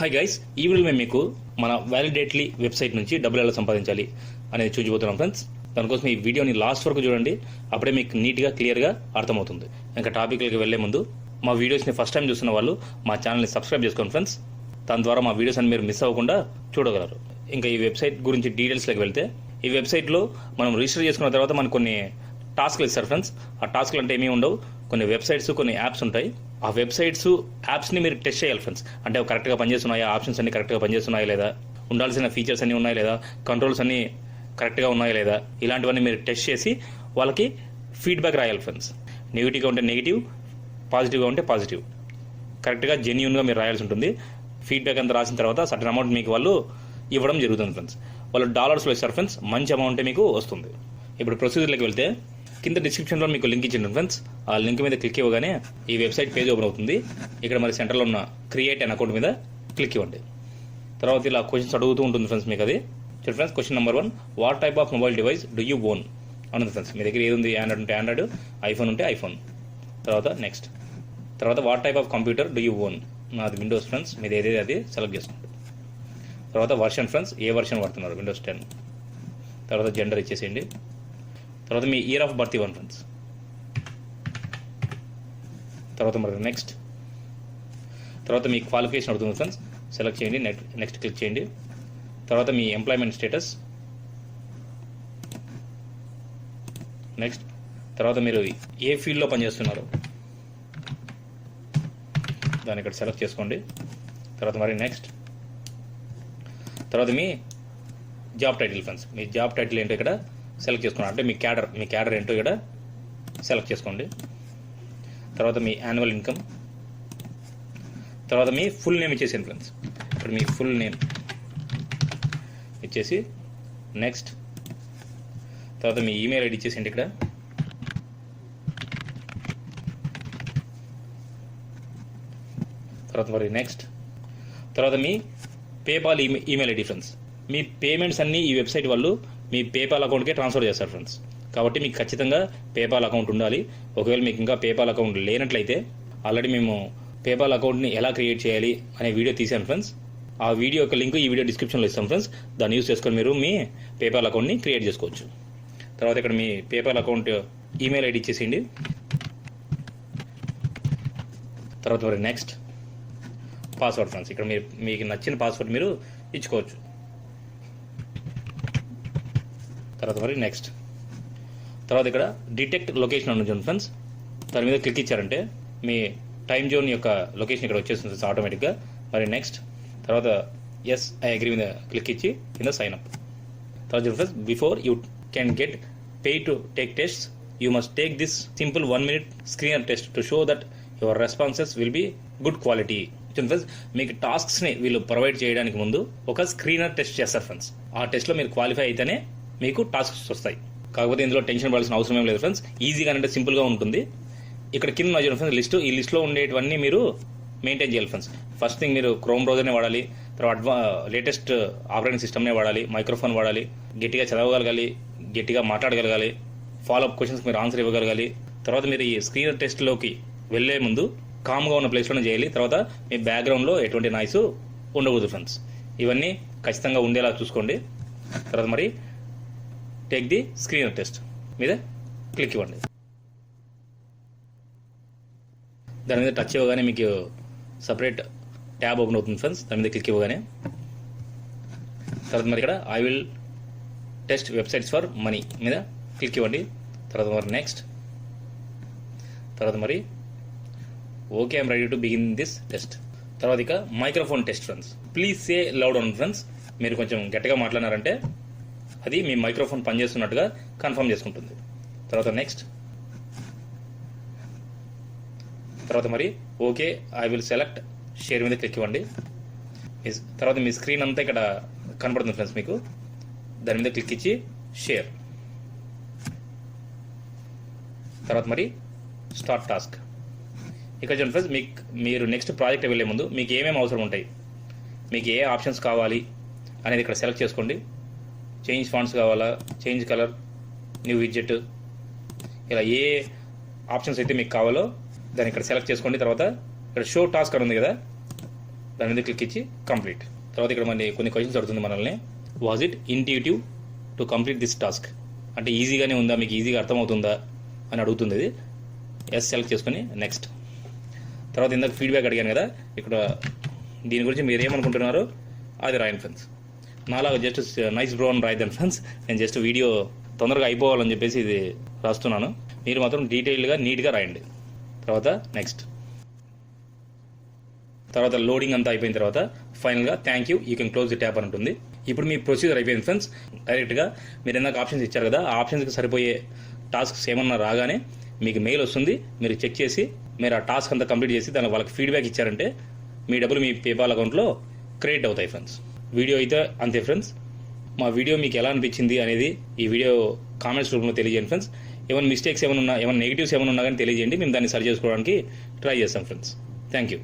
Hi guys, ఈ వీడియోలో మేము మీకు మన వ్యాలిడేట్లీ వెబ్సైట్ నుంచి డబ్బులు ఎలా సంపాదించాలి అనేది చూసిపోతున్నాం ఫ్రెండ్స్. దానికోసం ఈ వీడియోని లాస్ట్ వరకు చూడండి, అప్పుడే మీకు నీట్గా క్లియర్గా అర్థమవుతుంది. ఇంకా టాపిక్లకి వెళ్లే ముందు మా వీడియోస్ని ఫస్ట్ టైం చూస్తున్న వాళ్ళు మా ఛానల్ని సబ్స్క్రైబ్ చేసుకోండి ఫ్రెండ్స్. దాని ద్వారా మా వీడియోస్ అని మీరు మిస్ అవ్వకుండా చూడగలరు. ఇంకా ఈ వెబ్సైట్ గురించి డీటెయిల్స్లోకి వెళ్తే, ఈ వెబ్సైట్లో మనం రిజిస్టర్ చేసుకున్న తర్వాత మనకు కొన్ని టాస్క్లు ఇస్తారు ఫ్రెండ్స్. ఆ టాస్క్లు అంటే ఏమీ ఉండవు, కొన్ని వెబ్సైట్స్ కొన్ని యాప్స్ ఉంటాయి. ఆ వెబ్సైట్స్ యాప్స్ని మీరు టెస్ట్ చేయాలి ఫ్రెండ్స్. అంటే కరెక్ట్గా పనిచేస్తున్నాయా, ఆప్షన్స్ అన్ని కరెక్ట్గా పనిచేస్తున్నాయా లేదా, ఉండాల్సిన ఫీచర్స్ అన్నీ ఉన్నాయా లేదా, కంట్రోల్స్ అన్నీ కరెక్ట్గా ఉన్నాయా లేదా, ఇలాంటివన్నీ మీరు టెస్ట్ చేసి వాళ్ళకి ఫీడ్బ్యాక్ రాయాలి ఫ్రెండ్స్. నెగిటివ్గా ఉంటే నెగిటివ్, పాజిటివ్గా ఉంటే పాజిటివ్, కరెక్ట్గా జెన్యూన్గా మీరు రాయాల్సి ఉంటుంది. ఫీడ్బ్యాక్ అంతా రాసిన తర్వాత సర్టన్ అమౌంట్ మీకు వాళ్ళు ఇవ్వడం జరుగుతుంది ఫ్రెండ్స్. వాళ్ళు డాలర్స్లో ఇస్తారు ఫ్రెండ్స్, మంచి అమౌంటే మీకు వస్తుంది. ఇప్పుడు ప్రొసీజర్లోకి వెళ్తే, కింద డిస్క్రిప్షన్లో మీకు లింక్ ఇచ్చింది ఫ్రెండ్స్. ఆ లింక్ మీద క్లిక్ ఇవ్వగానే ఈ వెబ్సైట్ పేజ్ ఓపెన్ అవుతుంది. ఇక్కడ మరి సెంటర్లో ఉన్న క్రియేట్ అన్ అకౌంట్ మీద క్లిక్ ఇవ్వండి. తర్వాత ఇలా క్వశ్చన్స్ అడుగుతూ ఉంటుంది ఫ్రెండ్స్ మీకు. అది చూడండి friends, question number 1, what type of mobile device do you own అనుంది ఫ్రెండ్స్. మీ దగ్గర ఏది ఉంది, ఆండ్రాయిడ్ ఉంటే ఆండ్రాయిడ్, ఐఫోన్ ఉంటే ఐఫోన్. తర్వాత నెక్స్ట్, తర్వాత what type of computer do you own, నాది విండోస్ ఫ్రెండ్స్, మీది ఏదేది అది సెలెక్ట్ చేసుకోండి. తర్వాత వర్షన్ ఫ్రెండ్స్, ఏ వర్షన్ వాడుతున్నారు, విండోస్ 10. తర్వాత జెండర్ ఇచ్చేసేయండి. తర్వాత మీ ఇయర్ ఆఫ్ బర్త్ ఇవ్వండి ఫ్రెండ్స్. తర్వాత మరి నెక్స్ట్, తర్వాత మీ క్వాలిఫికేషన్ అడుగుతుంది ఫ్రెండ్స్, సెలెక్ట్ చేయండి, నెక్స్ట్ క్లిక్ చేయండి. తర్వాత మీ ఎంప్లాయ్మెంట్ స్టేటస్, నెక్స్ట్. తర్వాత మీరు ఏ ఫీల్డ్లో పనిచేస్తున్నారు దాన్ని ఇక్కడ సెలెక్ట్ చేసుకోండి. తర్వాత మరి నెక్స్ట్, తర్వాత మీ జాబ్ టైటిల్ ఫ్రెండ్స్, మీ జాబ్ టైటిల్ ఏంటో ఇక్కడ సెలెక్ట్ చేసుకున్నారు. అంటే మీ క్యాడర్ ఏంటో ఇక్కడ సెలెక్ట్ చేసుకోండి. తర్వాత మీ యాన్యువల్ ఇన్కమ్, తర్వాత మీ ఫుల్ నేమ్ ఇచ్చేసాను ఫ్రెండ్స్. ఇప్పుడు మీ ఫుల్ నేమ్ ఇచ్చేసి నెక్స్ట్, తర్వాత మీ ఈమెయిల్ ఐడి ఇచ్చేసిండి ఇక్కడ. తర్వాత మరి నెక్స్ట్, తర్వాత మీ పేపాల్ ఈమెయిల్ ఐడి ఫ్రెండ్స్. మీ పేమెంట్స్ అన్నీ ఈ వెబ్సైట్ వాళ్ళు మీ పేపాల్ అకౌంట్కే ట్రాన్స్ఫర్ చేస్తారు ఫ్రెండ్స్. కాబట్టి మీకు ఖచ్చితంగా పేపాల్ అకౌంట్ ఉండాలి. ఒకవేళ మీకు ఇంకా పేపాల్ అకౌంట్ లేనట్లయితే, ఆల్రెడీ మేము పేపాల్ అకౌంట్ని ఎలా క్రియేట్ చేయాలి అనే వీడియో తీసాను ఫ్రెండ్స్. ఆ వీడియో యొక్క లింక్ ఈ వీడియో డిస్క్రిప్షన్లో ఇస్తాం ఫ్రెండ్స్. దాన్ని యూస్ చేసుకొని మీరు మీ పేపాల్ అకౌంట్ని క్రియేట్ చేసుకోవచ్చు. తర్వాత ఇక్కడ మీ పేపాల్ అకౌంట్ ఈమెయిల్ ఐడి ఇచ్చేసేయండి. తర్వాత మరి నెక్స్ట్, పాస్వర్డ్ ఫ్రెండ్స్. ఇక్కడ మీకు నచ్చిన పాస్వర్డ్ మీరు ఇచ్చుకోవచ్చు. తర్వాత మరి నెక్స్ట్, తర్వాత ఇక్కడ డిటెక్ట్ లొకేషన్ అని ఉంటుంది ఫ్రెండ్స్. దాని మీద క్లిక్ ఇచ్చారంటే మీ టైం జోన్ యొక్క లొకేషన్ ఇక్కడ వచ్చేస్తుంది ఆటోమేటిక్గా. మరి నెక్స్ట్, తర్వాత ఎస్ ఐ అగ్రీ మీద క్లిక్ ఇచ్చి కింద సైన్ అప్. తర్వాత friends, before you can get pay to take test you must take this simple 1 minute screener test to show that your responses will be good quality. Friends, మీకు టాస్క్స్ని వీళ్ళు provide చేయడానికి ముందు ఒక screener test చేస్తారు friends. ఆ టెస్ట్లో మీరు qualify అయితేనే మీకు టాస్క్స్ వస్తాయి. కాకపోతే ఇందులో టెన్షన్ పడాల్సిన అవసరం ఏం లేదు ఫ్రెండ్స్. ఈజీగా అంటే సింపుల్గా ఉంటుంది. ఇక్కడ కింద చూడండి ఫ్రెండ్స్ లిస్ట్. ఈ లిస్ట్లో ఉండేటివన్నీ మీరు మెయింటైన్ చేయాలి ఫ్రెండ్స్. ఫస్ట్ థింగ్, మీరు క్రోమ్ బ్రౌజర్నే వాడాలి. తర్వాత లేటెస్ట్ ఆపరేటింగ్ సిస్టమ్నే వాడాలి. మైక్రోఫోన్ వాడాలి. గట్టిగా చదవగలగాలి, గట్టిగా మాట్లాడగలగాలి. ఫాలోఅప్ క్వశ్చన్స్ మీరు ఆన్సర్ ఇవ్వగలగాలి. తర్వాత మీరు ఈ స్క్రీనర్ టెస్ట్లోకి వెళ్లే ముందు కామ్గా ఉన్న ప్లేస్లోనే చేయాలి. తర్వాత మీ బ్యాక్గ్రౌండ్లో ఎటువంటి నాయిస్ ఉండకూడదు ఫ్రెండ్స్. ఇవన్నీ ఖచ్చితంగా ఉండేలా చూసుకోండి. తర్వాత మరి టేక్ ది స్క్రీనర్ టెస్ట్ మీద క్లిక్ ఇవ్వండి. దాని మీద టచ్ ఇవ్వగానే మీకు సపరేట్ ట్యాబ్ ఓపెన్ అవుతుంది ఫ్రెండ్స్. దాని మీద క్లిక్ ఇవ్వగానే తర్వాత మరి ఇక్కడ I will test websites for money మీద క్లిక్ ఇవ్వండి. తర్వాత మరి నెక్స్ట్, తర్వాత మరి okay I'm ready to begin this test. తర్వాత ఇక microphone test friends. Please say loud on friends. మీరు కొంచెం గట్టిగా మాట్లాడినారంటే అది మీ మైక్రోఫోన్ పనిచేస్తున్నట్టుగా కన్ఫర్మ్ చేసుకుంటుంది. తర్వాత నెక్స్ట్, తర్వాత మరి okay I will select share మీద క్లిక్ ఇవ్వండి. తర్వాత మీ స్క్రీన్ అంతా ఇక్కడ కనపడుతుంది ఫ్రెండ్స్ మీకు. దాని మీద క్లిక్ ఇచ్చి షేర్. తర్వాత మరి స్టార్ట్ టాస్క్. ఇక్కడ చూడండి ఫ్రెండ్స్, మీరు నెక్స్ట్ ప్రాజెక్ట్ వెళ్ళే ముందు మీకు ఏమేమి అవసరం ఉంటాయి, మీకు ఏ ఆప్షన్స్ కావాలి అనేది ఇక్కడ సెలెక్ట్ చేసుకోండి. చేంజ్ ఫాంట్స్ కావాలా, చేంజ్ కలర్, న్యూ విడ్జెట్, ఇలా ఏ ఆప్షన్స్ అయితే మీకు కావాలో దాన్ని ఇక్కడ సెలెక్ట్ చేసుకోండి. తర్వాత ఇక్కడ షో టాస్క్ అని ఉంది కదా, దాని మీద క్లిక్ ఇచ్చి కంప్లీట్. తర్వాత ఇక్కడ కొన్ని క్వశ్చన్స్ అడుగుతుంది మనల్ని. Was it intuitive to complete this task, అంటే ఈజీగానే ఉందా, మీకు ఈజీగా అర్థమవుతుందా అని అడుగుతుంది. ఇది ఎస్ సెలెక్ట్ చేసుకొని నెక్స్ట్. తర్వాత ఇందాక ఫీడ్బ్యాక్ అడిగాను కదా, ఇక్కడ దీని గురించి మీరు ఏమనుకుంటున్నారో అది రాయండి ఫ్రెండ్స్. నాలాగా జస్ట్ నైస్ బ్రో అని రాయద్దాను ఫ్రెండ్స్. నేను జస్ట్ వీడియో తొందరగా అయిపోవాలని చెప్పేసి ఇది రాస్తున్నాను. మీరు మాత్రం డీటెయిల్గా నీట్గా రాయండి. తర్వాత నెక్స్ట్. తర్వాత లోడింగ్ అంతా అయిపోయిన తర్వాత ఫైనల్గా thank you can close the tab అని ఉంటుంది. ఇప్పుడు మీ ప్రొసీజర్ అయిపోయింది ఫ్రెండ్స్. డైరెక్ట్గా మీరు ఇందాక ఆప్షన్స్ ఇచ్చారు కదా, ఆ ఆప్షన్స్కి సరిపోయే టాస్క్స్ ఏమన్నా రాగానే మీకు మెయిల్ వస్తుంది. మీరు చెక్ చేసి మీరు ఆ టాస్క్ అంతా కంప్లీట్ చేసి దానికి వాళ్ళకి ఫీడ్బ్యాక్ ఇచ్చారంటే మీ డబ్బులు మీ పేపాల్ అకౌంట్లో క్రెడిట్ అవుతాయి ఫ్రెండ్స్. వీడియో అయితే అంతే ఫ్రెండ్స్. మా వీడియో మీకు ఎలా అనిపించింది అనేది ఈ వీడియో కామెంట్స్ రూపంలో తెలియజేయండి ఫ్రెండ్స్. ఏమైనా మిస్టేక్స్ ఏమైనా నెగిటివ్స్ ఏమైనా ఉన్నా కానీ తెలియజేయండి. మేము దాన్ని సరి చేసుకోవడానికి ట్రై చేస్తాం ఫ్రెండ్స్. Thank you.